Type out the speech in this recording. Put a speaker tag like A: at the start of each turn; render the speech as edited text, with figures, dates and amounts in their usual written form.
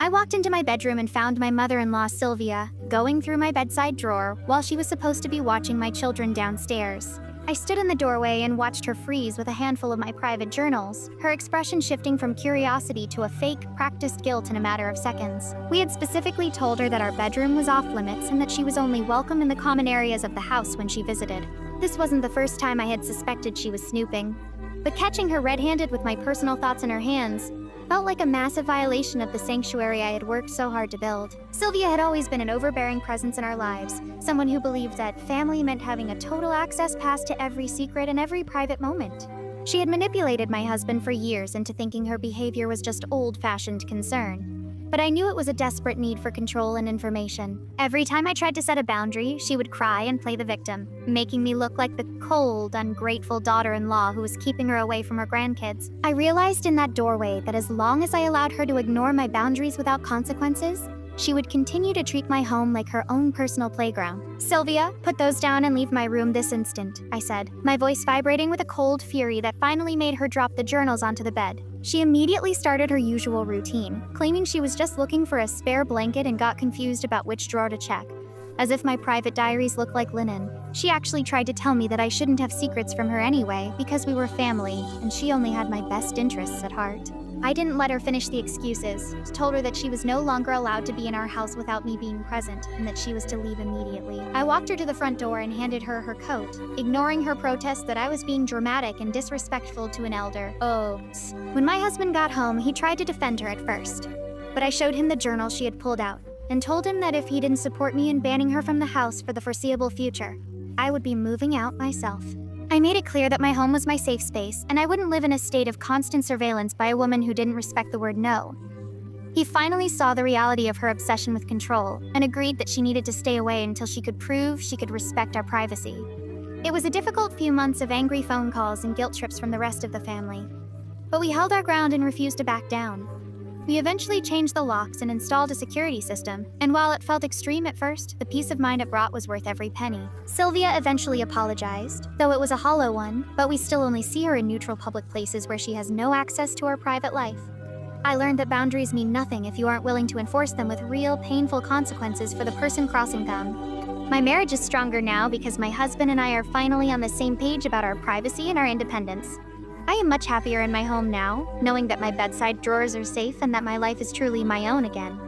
A: I walked into my bedroom and found my mother-in-law, Sylvia, going through my bedside drawer while she was supposed to be watching my children downstairs. I stood in the doorway and watched her freeze with a handful of my private journals, her expression shifting from curiosity to a fake, practiced guilt in a matter of seconds. We had specifically told her that our bedroom was off limits and that she was only welcome in the common areas of the house when she visited. This wasn't the first time I had suspected she was snooping, but catching her red-handed with my personal thoughts in her hands felt like a massive violation of the sanctuary I had worked so hard to build. Sylvia had always been an overbearing presence in our lives, someone who believed that family meant having a total access pass to every secret and every private moment. She had manipulated my husband for years into thinking her behavior was just old-fashioned concern. But I knew it was a desperate need for control and information. Every time I tried to set a boundary, she would cry and play the victim, making me look like the cold, ungrateful daughter-in-law who was keeping her away from her grandkids. I realized in that doorway that as long as I allowed her to ignore my boundaries without consequences, she would continue to treat my home like her own personal playground. "Sylvia, put those down and leave my room this instant," I said, my voice vibrating with a cold fury that finally made her drop the journals onto the bed. She immediately started her usual routine, claiming she was just looking for a spare blanket and got confused about which drawer to check, as if my private diaries looked like linen. She actually tried to tell me that I shouldn't have secrets from her anyway because we were family and she only had my best interests at heart. I didn't let her finish the excuses, told her that she was no longer allowed to be in our house without me being present and that she was to leave immediately. I walked her to the front door and handed her her coat, ignoring her protest that I was being dramatic and disrespectful to an elder. When my husband got home, he tried to defend her at first, but I showed him the journal she had pulled out and told him that if he didn't support me in banning her from the house for the foreseeable future, I would be moving out myself. I made it clear that my home was my safe space, and I wouldn't live in a state of constant surveillance by a woman who didn't respect the word no. He finally saw the reality of her obsession with control, and agreed that she needed to stay away until she could prove she could respect our privacy. It was a difficult few months of angry phone calls and guilt trips from the rest of the family, but we held our ground and refused to back down. We eventually changed the locks and installed a security system, and while it felt extreme at first, the peace of mind it brought was worth every penny. Sylvia eventually apologized, though it was a hollow one, but we still only see her in neutral public places where she has no access to our private life. I learned that boundaries mean nothing if you aren't willing to enforce them with real, painful consequences for the person crossing them. My marriage is stronger now because my husband and I are finally on the same page about our privacy and our independence. I am much happier in my home now, knowing that my bedside drawers are safe and that my life is truly my own again.